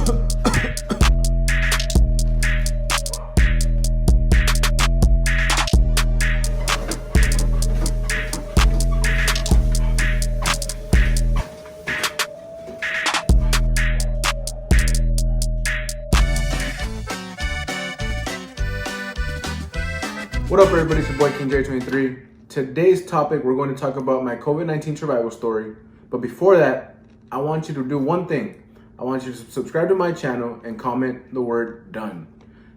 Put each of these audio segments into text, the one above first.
What up, everybody? It's your boy King J23. Today's topic, we're going to talk about my COVID-19 survival story. But before that, I want you to do one thing. I want you to subscribe to my channel and comment the word done.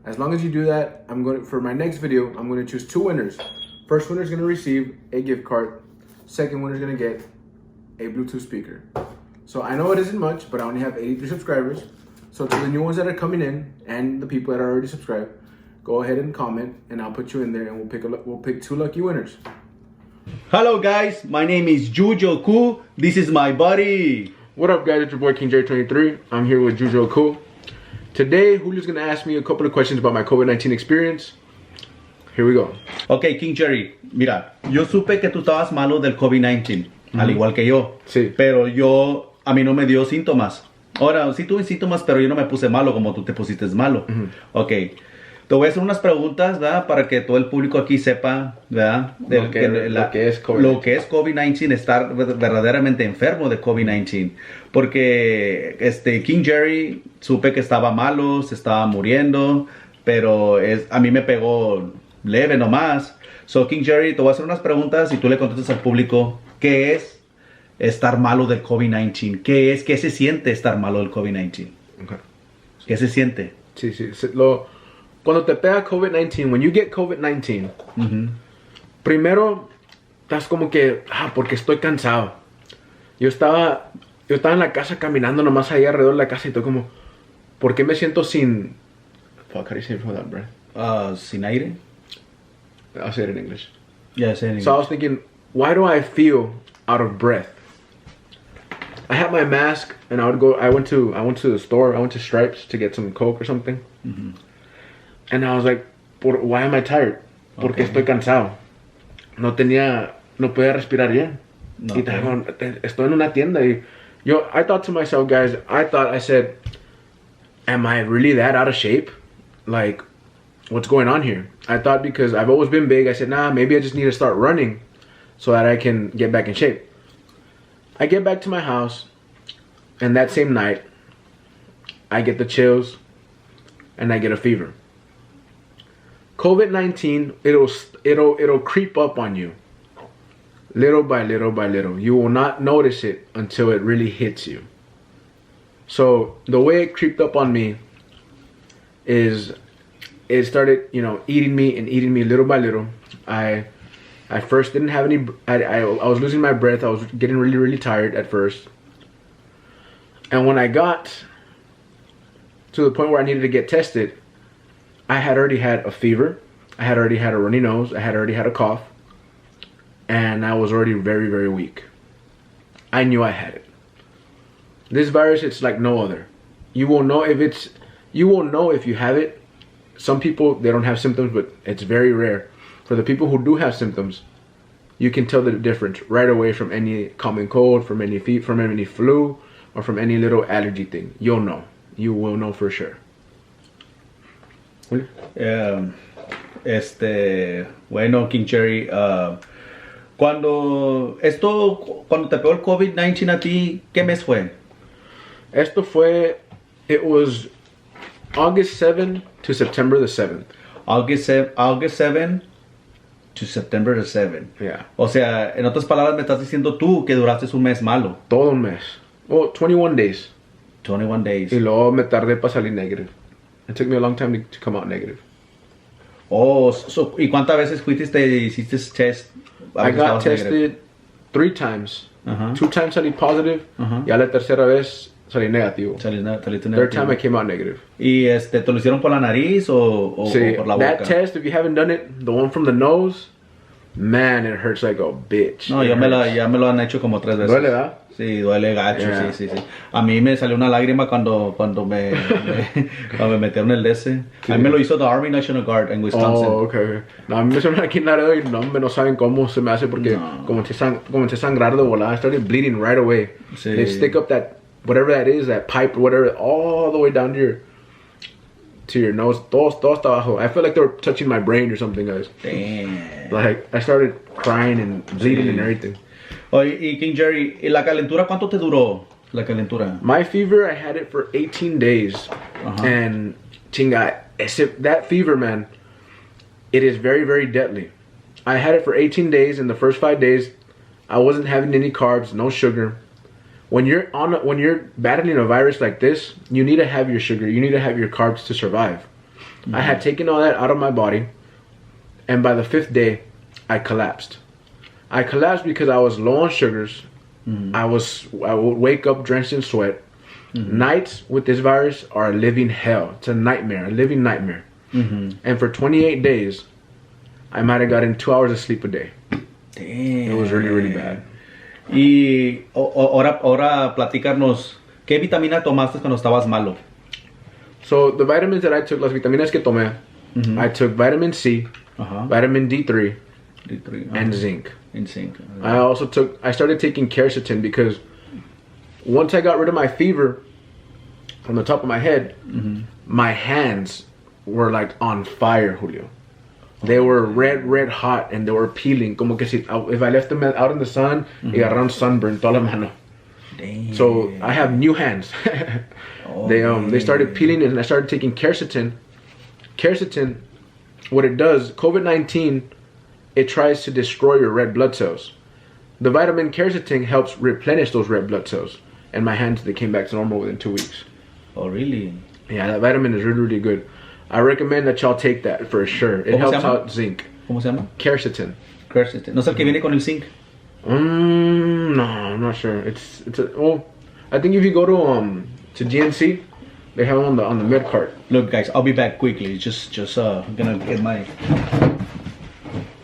As long as you do that, for my next video, I'm going to choose two winners. First winner is going to receive a gift card. Second winner is going to get a Bluetooth speaker. So I know it isn't much, but I only have 83 subscribers. So to the new ones that are coming in and the people that are already subscribed, go ahead and comment, and I'll put you in there, and we'll pick two lucky winners. Hello guys, my name is Jujio Cool. This is my buddy. What up, guys? It's your boy King J23. I'm here with Jujio Cool. Today, Julio's gonna ask me a couple of questions about my COVID-19 experience. Here we go. Ok, King Jerry, mira, yo supe que tú estabas malo del COVID-19, al igual que yo. Sí. Pero a mí no me dio síntomas. Ahora, sí tuve síntomas, pero yo no me puse malo como tú te pusiste malo. Ok. Te voy a hacer unas preguntas, ¿verdad? Para que todo el público aquí sepa, ¿verdad? Lo que es COVID-19. Lo que es COVID-19, estar verdaderamente enfermo de COVID-19. Porque King Jerry, supe que estaba malo, se estaba muriendo, pero a mí me pegó leve nomás. So, King Jerry, te voy a hacer unas preguntas y tú le contestas al público, ¿qué es estar malo del COVID-19? ¿Qué se siente estar malo del COVID-19? Okay. ¿Qué se siente? Sí. Cuando te pega COVID-19, when you get COVID-19, primero estás como que, porque estoy cansado. Yo estaba en la casa caminando nomás ahí alrededor de la casa y estoy como, ¿por qué me siento sin... Fuck, how do you say it without breath? Sin aire? I'll say it in English. Yeah, say it in English. So I was thinking, why do I feel out of breath? I had my mask and I went to the store, I went to Stripes to get some Coke or something. And I was like, why am I tired? Porque estoy cansado. No podía respirar bien. Y estoy en una tienda y I thought to myself, guys, I said, am I really that out of shape? Like, what's going on here? I thought because I've always been big, I said, nah, maybe I just need to start running so that I can get back in shape. I get back to my house, and that same night, I get the chills, and I get a fever. COVID-19, it'll creep up on you, little by little by little. You will not notice it until it really hits you. So the way it creeped up on me is it started, eating me little by little. I first didn't have any. I was losing my breath. I was getting really, really tired at first. And when I got to the point where I needed to get tested, I had already had a fever, I had already had a runny nose, I had already had a cough, and I was already very, very weak. I knew I had it. This virus, it's like no other. You won't know if you have it. Some people, they don't have symptoms, but it's very rare. For the people who do have symptoms, you can tell the difference right away from any common cold, from any flu, or from any little allergy thing. You'll know. You will know for sure. Bueno, King Jerry, cuando te pegó el COVID-19 a ti, ¿qué mes fue? It was August 7 to September the 7th. August 7 to September the 7th. Yeah. O sea, en otras palabras, me estás diciendo tú que duraste un mes malo. Todo un mes. Well, 21 days. 21 days. Y luego me tardé para salir negative. It took me a long time to come out negative. Oh, ¿y cuántas veces hiciste test? I got tested 3 times. 2 times salí positive. Y a la tercera vez salí negativo. Third time I came out negative. ¿Y te lo hicieron por la nariz o por la boca? That test, if you haven't done it, the one from the nose, man, it hurts like a bitch. No, ya me lo han hecho como 3 veces. ¿Duele, verdad? Sí, duele gacho, yeah. Sí. A mí me salió una lágrima cuando me metieron el DS. Sí. A mí me lo hizo the Army National Guard en Wisconsin. Oh, okay. No, a mí me suena aquí en Laredo y no saben cómo se me hace porque comencé a sangrar de volada. I started bleeding right away. Sí. They stick up that whatever that is, that pipe or whatever, all the way down to your nose. Todo estaba abajo. I felt like they were touching my brain or something, guys. Damn. Like I started crying and bleeding and everything. Oye, y King Jerry, ¿y la calentura cuánto te duró? La calentura. My fever, I had it for 18 days. And chinga, that fever, man, it is very, very deadly. I had it for 18 days. In the first 5 days, I wasn't having any carbs, no sugar. When you're battling a virus like this, you need to have your sugar. You need to have your carbs to survive. I had taken all that out of my body, and by the 5th day, I collapsed. I collapsed because I was low on sugars. I would wake up drenched in sweat. Nights with this virus are a living hell. It's a nightmare, a living nightmare. And for 28 days, I might have gotten 2 hours of sleep a day. Damn. It was really, really bad. Y ahora platicarnos, ¿qué vitamina tomaste cuando estabas malo? So the vitamins that I took, las vitaminas que tomé, I took vitamin C, vitamin D3, and zinc. And zinc. I started taking quercetin because once I got rid of my fever from the top of my head, my hands were like on fire, Julio. They were red hot and they were peeling. Como que if I left them out in the sun, y agarraron sunburn toda la mano. Damn. So I have new hands. They started peeling and I started taking quercetin. Quercetin, what it does, COVID-19, it tries to destroy your red blood cells. The vitamin quercetin helps replenish those red blood cells. And my hands, they came back to normal within 2 weeks. Oh, really? Yeah, that vitamin is really, really good. I recommend that y'all take that for sure. It helps out zinc. ¿Cómo se llama? Quercetin. Quercetin. ¿No es el que viene con el zinc? No, I'm not sure. I think if you go to GNC, they have it on the med cart. Look, guys, I'll be back quickly. Just gonna get my.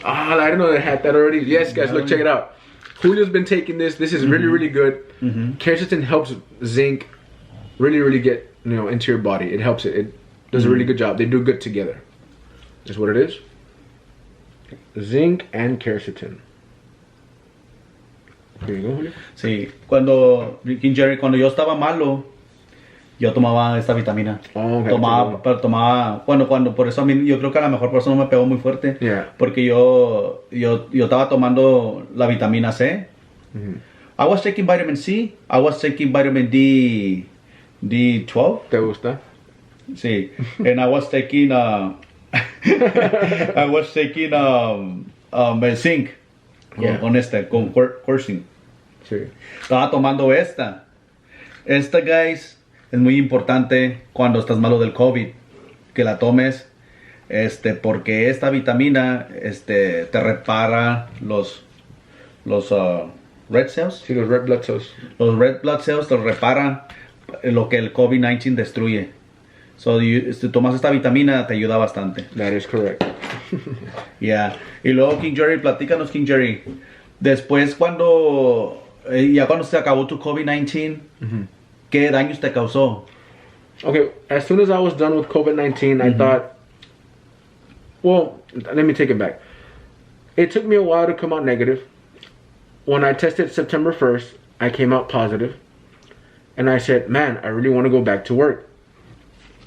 I didn't know they had that already. Yes, guys, look, check it out. Julio's been taking this. This is really, really good. Quercetin helps zinc really, really get into your body. It helps it. It does a really good job. They do good together. That's what it is. Zinc and quercetin. Here you go, Julio. Sí, cuando King Jerry, cuando yo estaba malo, yo tomaba esta vitamina. Oh, okay. Tomaba, bueno, por eso a mí, yo creo que a lo mejor por eso no me pegó muy fuerte. Yeah. Porque yo estaba tomando la vitamina C. I was taking vitamin C. I was taking vitamin D12. ¿Te gusta? Sí. And I was taking zinc. Yeah. Con quercetin. Sí. Estaba tomando esta. Esta, guys, es muy importante cuando estás malo del COVID, que la tomes, porque esta vitamina, te repara los red cells. Sí, los red blood cells. Los red blood cells te repara lo que el COVID-19 destruye. So, si tomas esta vitamina, te ayuda bastante. That is correct. Yeah. Y luego, King Jerry, platícanos, King Jerry. Después, cuando se acabó tu COVID-19, ¿qué daños te causó? Okay, as soon as I was done with COVID-19, I thought, well, let me take it back. It took me a while to come out negative. When I tested September 1st, I came out positive. And I said, man, I really want to go back to work.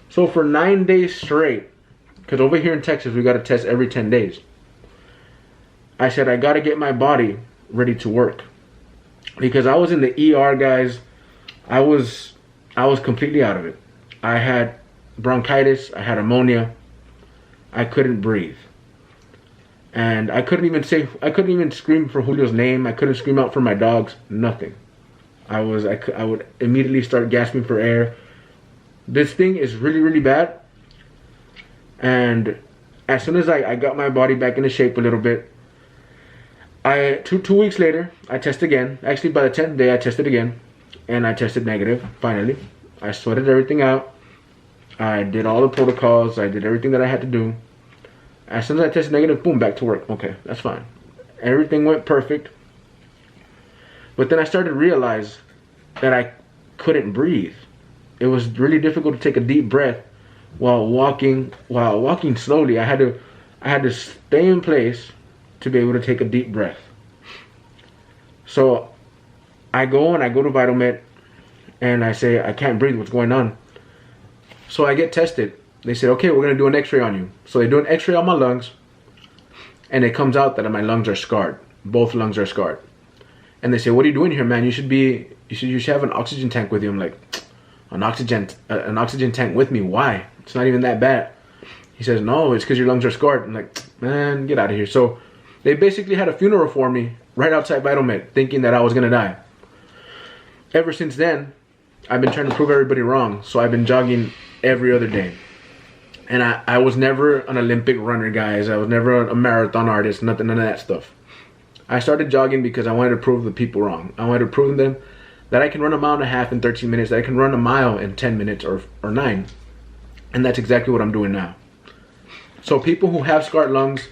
So for 9 days straight, because over here in Texas, we got to test every 10 days. I said, I got to get my body ready to work. Because I was in the ER, guys. I was completely out of it. I had bronchitis. I had pneumonia. I couldn't breathe. And I couldn't even scream for Julio's name. I couldn't scream out for my dogs. Nothing. I would immediately start gasping for air. This thing is really, really bad. And as soon as I got my body back into shape a little bit, two weeks later, I tested again. Actually, by the 10th day, I tested again. And I tested negative, finally. I sorted everything out. I did all the protocols. I did everything that I had to do. As soon as I tested negative, boom, back to work. Okay, that's fine. Everything went perfect. But then I started to realize that I couldn't breathe. It was really difficult to take a deep breath while walking slowly. I had to stay in place to be able to take a deep breath. So I go to Vitamed, And I say, I can't breathe, what's going on? So I get tested. They said, okay, we're gonna do an x-ray on you. So they do an x-ray on my lungs, and it comes out that my lungs are scarred. Both lungs are scarred. And they say, what are you doing here, man? You should have an oxygen tank with you. I'm like, an oxygen tank with me? Why? It's not even that bad. He says, no, it's because your lungs are scarred. I'm like, man, get out of here. So they basically had a funeral for me right outside VitalMed, thinking that I was gonna die. Ever since then, I've been trying to prove everybody wrong. So I've been jogging every other day. And I was never an Olympic runner, guys. I was never a marathon artist, none of that stuff. I started jogging because I wanted to prove the people wrong. I wanted to prove them that I can run a mile and a half in 13 minutes, that I can run a mile in 10 minutes or 9. And that's exactly what I'm doing now. So people who have scarred lungs,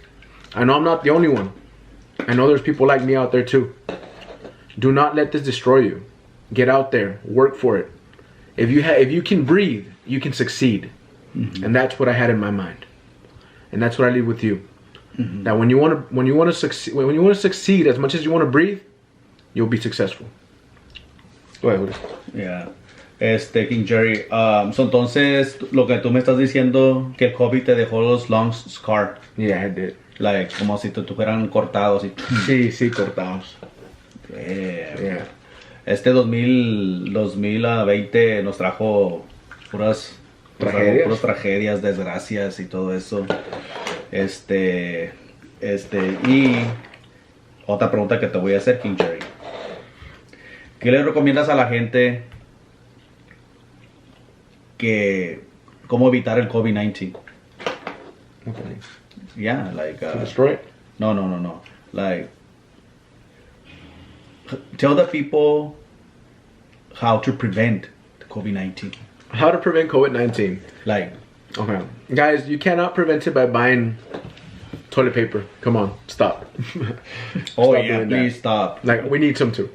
I know I'm not the only one. I know there's people like me out there too. Do not let this destroy you. Get out there, work for it. If you can breathe, you can succeed. Mm-hmm. And that's what I had in my mind. And that's what I leave with you. Mm-hmm. That when you want to succeed as much as you want to breathe, you'll be successful. Go ahead. Yeah. King Jerry, so entonces lo que tú me estás diciendo que el COVID te dejó los lungs scarred. Yeah, I did. Like como si te fueran cortados y sí, cortados. Yeah. 2020 nos trajo puras tragedias, desgracias y todo eso. Y otra pregunta que te voy a hacer, King Jerry. ¿Qué le recomiendas a la gente cómo evitar el COVID-19? Okay. Yeah, like to destroy it? No. Like, tell the people how to prevent the COVID-19. How to prevent COVID-19? Like, okay, guys, you cannot prevent it by buying toilet paper. Come on, stop. Please stop. Like, we need some too.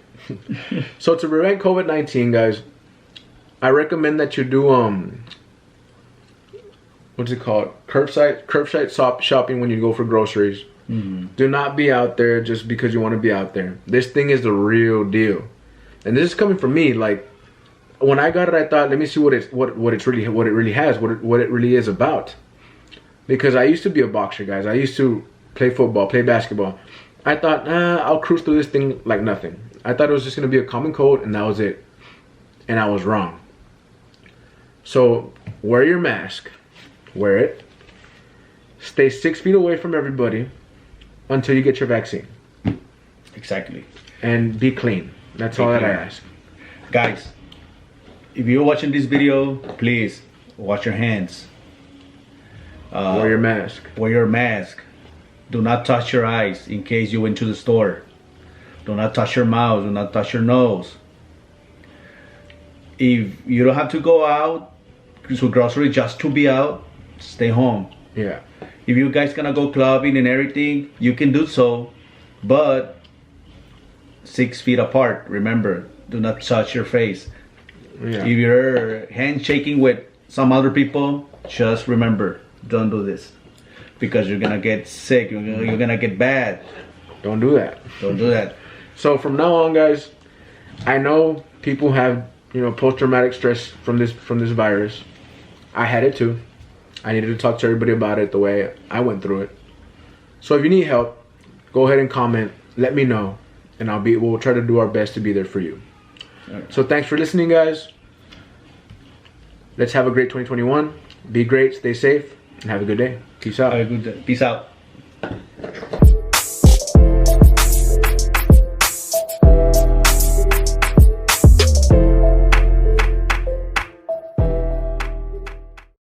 So to prevent COVID-19, guys, I recommend that you do what's it called? Curbside shopping when you go for groceries. Mm-hmm. Do not be out there just because you want to be out there. This thing is the real deal, and this is coming from me. Like, when I got it, I thought, let me see what it really is about. Because I used to be a boxer, guys. I used to play football, play basketball. I thought, I'll cruise through this thing like nothing. I thought it was just gonna be a common cold, and that was it. And I was wrong. So wear your mask. Wear it. Stay 6 feet away from everybody until you get your vaccine. Exactly. And be clean. That's all that I ask. Guys, if you're watching this video, please wash your hands. Wear your mask. Wear your mask. Do not touch your eyes in case you went to the store. Do not touch your mouth. Do not touch your nose. If you don't have to go out to grocery just to be out, stay home. Yeah. If you guys gonna go clubbing and everything, you can do so, but 6 feet apart. Remember, do not touch your face. Yeah. If you're handshaking with some other people, just remember, don't do this, because you're gonna get sick. You're gonna get bad. Don't do that. Don't do that. So from now on, guys, I know people have, post-traumatic stress from this virus. I had it too. I needed to talk to everybody about it the way I went through it. So if you need help, go ahead and comment. Let me know, and we'll try to do our best to be there for you. Right. So thanks for listening, guys. Let's have a great 2021. Be great, stay safe, and have a good day. Peace out. Have a good day. Peace out.